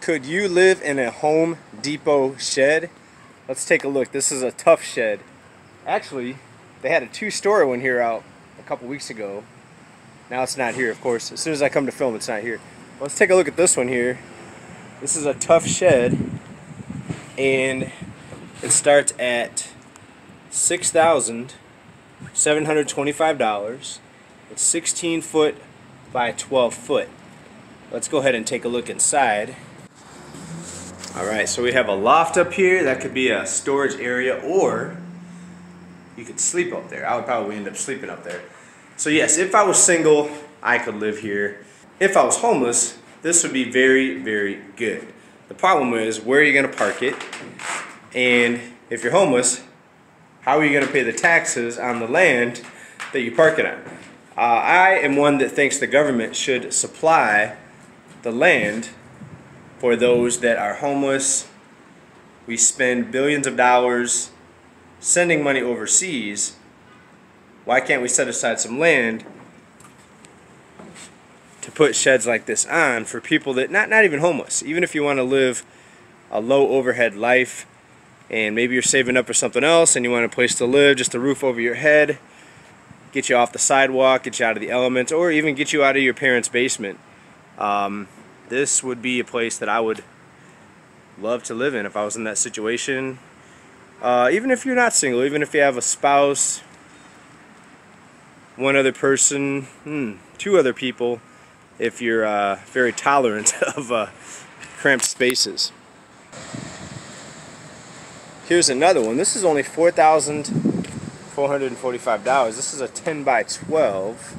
Could you live in a Home Depot shed? Let's take a look. This is a tough shed. Actually, they had a two-story one here out a couple weeks ago. Now it's not here, of course. As soon as I come to film, it's not here. Let's take a look at this one here. This is a tough shed, and it starts at $6,725. It's 16 foot by 12 foot. Let's go ahead and take a look inside. Alright, so we have a loft up here. That could be a storage area, or you could sleep up there. I would probably end up sleeping up there. So yes, if I was single, I could live here. If I was homeless, this would be very, very good. The problem is, where are you going to park it? And if you're homeless, how are you going to pay the taxes on the land that you park it on? I am one that thinks the government should supply the land for those that are homeless. We spend billions of dollars sending money overseas. Why can't we set aside some land to put sheds like this on for people that not even homeless, even if you want to live a low overhead life and maybe you're saving up for something else and you want a place to live, just a roof over your head, get you off the sidewalk, get you out of the elements, or even get you out of your parents' basement. This would be a place that I would love to live in if I was in that situation. Even if you're not single, even if you have a spouse, one other person, two other people, if you're very tolerant of cramped spaces. Here's another one. This is only $4,445. This is a 10 by 12.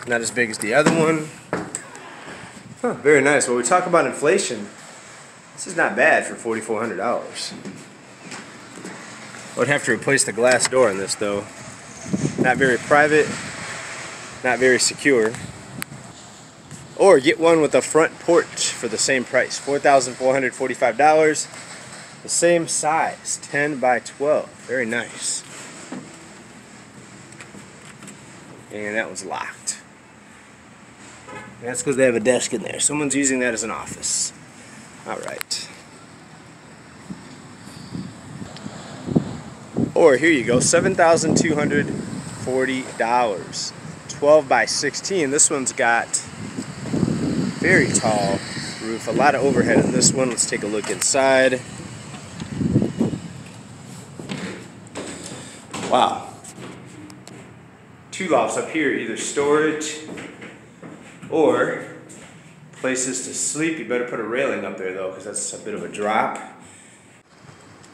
Not as big as the other one. Huh, very nice. When we talk about inflation, this is not bad for $4,400. I would have to replace the glass door on this though. Not very private, not very secure. Or get one with a front porch for the same price, $4,445. The same size, 10 by 12. Very nice. And that one's locked. That's because they have a desk in there. Someone's using that as an office. Alright. Or here you go, $7,240. 12 by 16. This one's got very tall roof. A lot of overhead in this one. Let's take a look inside. Wow. Two lofts up here, either storage or places to sleep. You better put a railing up there though, because that's a bit of a drop.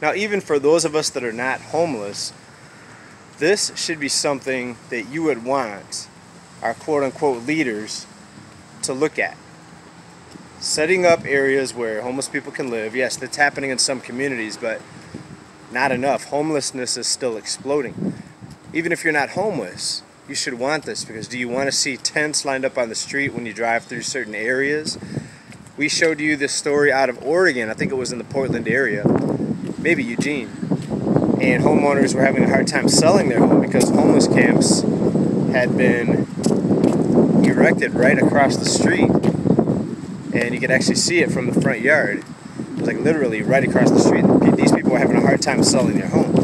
Now, even for those of us that are not homeless, this should be something that you would want our quote-unquote leaders to look at. Setting up areas where homeless people can live. Yes, that's happening in some communities, but not enough. Homelessness is still exploding. Even if you're not homeless, you should want this, because do you want to see tents lined up on the street when you drive through certain areas? We showed you this story out of Oregon. I think it was in the Portland area, maybe Eugene, and homeowners were having a hard time selling their home because homeless camps had been erected right across the street, and you could actually see it from the front yard. It was like literally right across the street. These people were having a hard time selling their home.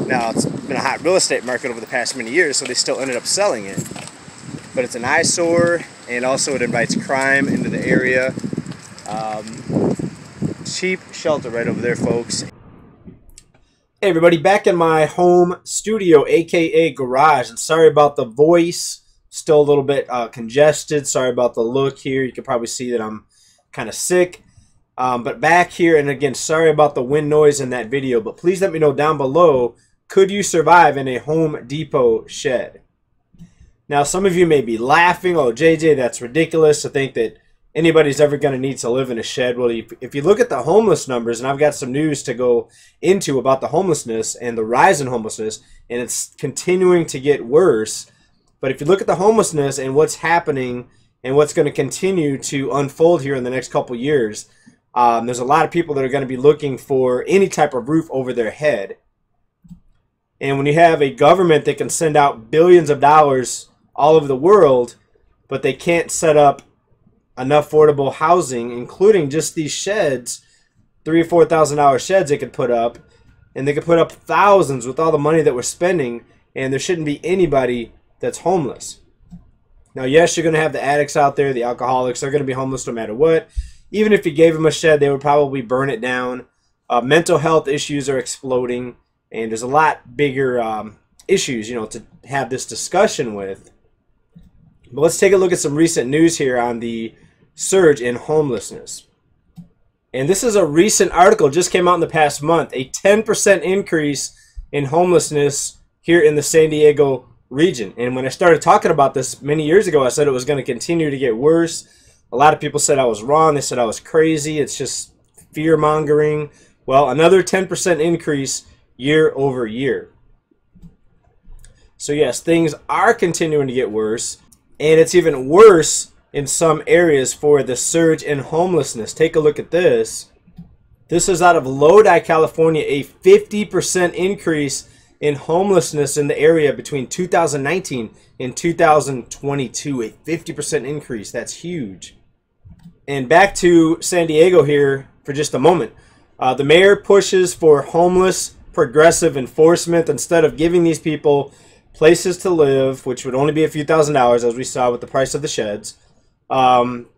Now, it's been a hot real estate market over the past many years, so they still ended up selling it. But it's an eyesore, and also it invites crime into the area. Cheap shelter right over there, folks. Hey everybody, back in my home studio, aka garage, and sorry about the voice. Still a little bit congested. Sorry about the look here. You can probably see that I'm kind of sick. But back here, and again, sorry about the wind noise in that video, but please let me know down below, could you survive in a Home Depot shed? Now, some of you may be laughing, oh, JJ, that's ridiculous to think that anybody's ever going to need to live in a shed. Well, if you look at the homeless numbers, and I've got some news to go into about the homelessness and the rise in homelessness, and it's continuing to get worse. But if you look at the homelessness and what's happening and what's going to continue to unfold here in the next couple years, there's a lot of people that are going to be looking for any type of roof over their head. And when you have a government that can send out billions of dollars all over the world, but they can't set up enough affordable housing, including just these sheds, $3,000 or $4,000 sheds they could put up, and they could put up thousands with all the money that we're spending, and there shouldn't be anybody that's homeless. Now, yes, you're going to have the addicts out there, the alcoholics. They're going to be homeless no matter what. Even if you gave them a shed, they would probably burn it down. Mental health issues are exploding, and there's a lot bigger issues, to have this discussion with. But let's take a look at some recent news here on the surge in homelessness. And this is a recent article, just came out in the past month. A 10% increase in homelessness here in the San Diego region. And when I started talking about this many years ago, I said it was going to continue to get worse. A lot of people said I was wrong. They said I was crazy. It's just fear-mongering. Well, another 10% increase year over year. So yes, things are continuing to get worse. And it's even worse in some areas for the surge in homelessness. Take a look at this. This is out of Lodi, California, a 50% increase in homelessness in the area between 2019 and 2022. A 50% increase. That's huge. And back to San Diego here for just a moment. The mayor pushes for homeless progressive enforcement instead of giving these people places to live, which would only be a few $1,000s, as we saw with the price of the sheds.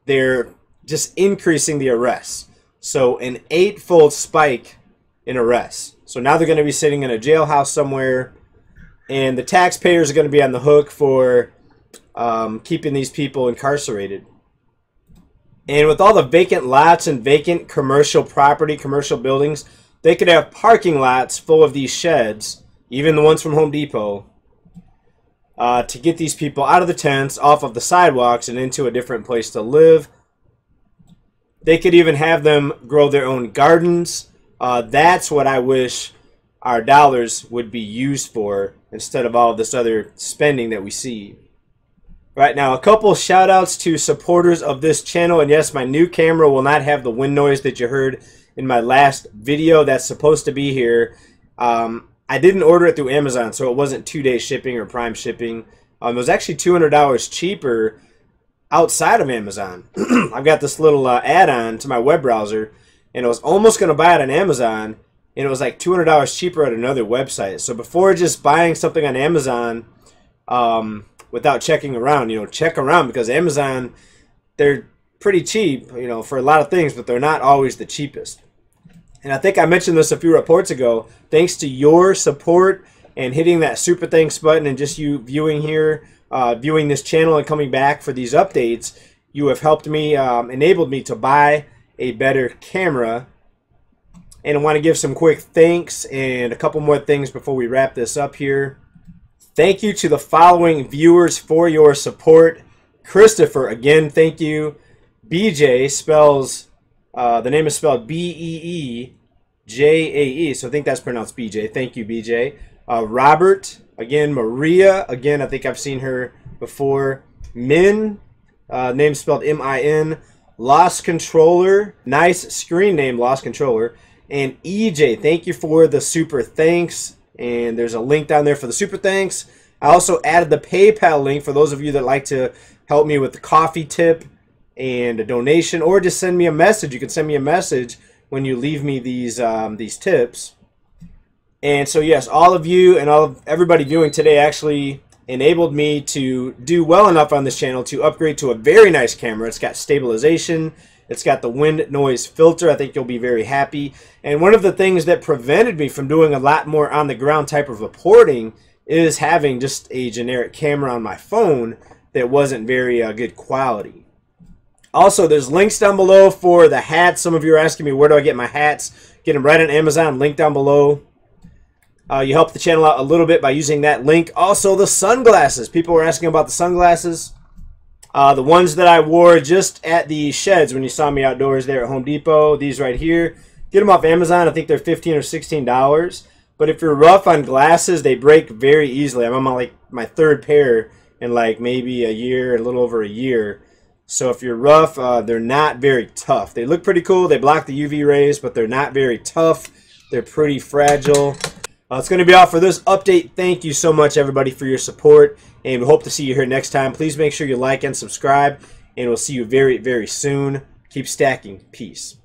They're just increasing the arrests. So an 8-fold spike in arrests. So now they're going to be sitting in a jailhouse somewhere, and the taxpayers are going to be on the hook for keeping these people incarcerated. And with all the vacant lots and vacant commercial property, commercial buildings, they could have parking lots full of these sheds, even the ones from Home Depot, to get these people out of the tents, off of the sidewalks, and into a different place to live. They could even have them grow their own gardens. That's what I wish our dollars would be used for, instead of all this other spending that we see. Right now, a couple shout outs to supporters of this channel. And yes, my new camera will not have the wind noise that you heard in my last video. That's supposed to be here. I didn't order it through Amazon, so it wasn't 2-day shipping or Prime shipping. It was actually $200 cheaper outside of Amazon. I've got this little add-on to my web browser, and I was almost going to buy it on Amazon, and it was like $200 cheaper at another website. So before just buying something on Amazon without checking around, check around, because Amazon, they're pretty cheap, for a lot of things, but they're not always the cheapest. And I think I mentioned this a few reports ago. Thanks to your support and hitting that super thanks button, and just you viewing here, viewing this channel and coming back for these updates, you have helped me, enabled me to buy a better camera. And I want to give some quick thanks and a couple more things before we wrap this up here. Thank you to the following viewers for your support. Christopher, again, thank you. BJ spells, the name is spelled B-E-E-J-A-E, so I think that's pronounced BJ. Thank you, BJ. Robert, again, Maria, again, I think I've seen her before. Min, name spelled M-I-N. Lost Controller, nice screen name, Lost Controller. And EJ, thank you for the super thanks. And there's a link down there for the super thanks. I also added the PayPal link for those of you that like to help me with the coffee tip and a donation, or just send me a message. You can send me a message when you leave me these tips. And so yes, all of you and everybody viewing today actually enabled me to do well enough on this channel to upgrade to a very nice camera. It's got stabilization. It's got the wind noise filter. I think you'll be very happy. And one of the things that prevented me from doing a lot more on the ground type of reporting is having just a generic camera on my phone that wasn't very good quality. Also, there's links down below for the hats. Some of you are asking me, where do I get my hats? Get them right on Amazon. Link down below. You help the channel out a little bit by using that link. Also, the sunglasses. People were asking about the sunglasses. The ones that I wore just at the sheds when you saw me outdoors there at Home Depot. These right here. Get them off Amazon. I think they're $15 or $16. But if you're rough on glasses, they break very easily. I'm on like my third pair in like maybe a year, a little over a year. So if you're rough, they're not very tough. They look pretty cool. They block the UV rays, but they're not very tough. They're pretty fragile. It's going to be all for this update. Thank you so much, everybody, for your support, and we hope to see you here next time. Please make sure you like and subscribe, and we'll see you very, very soon. Keep stacking. Peace.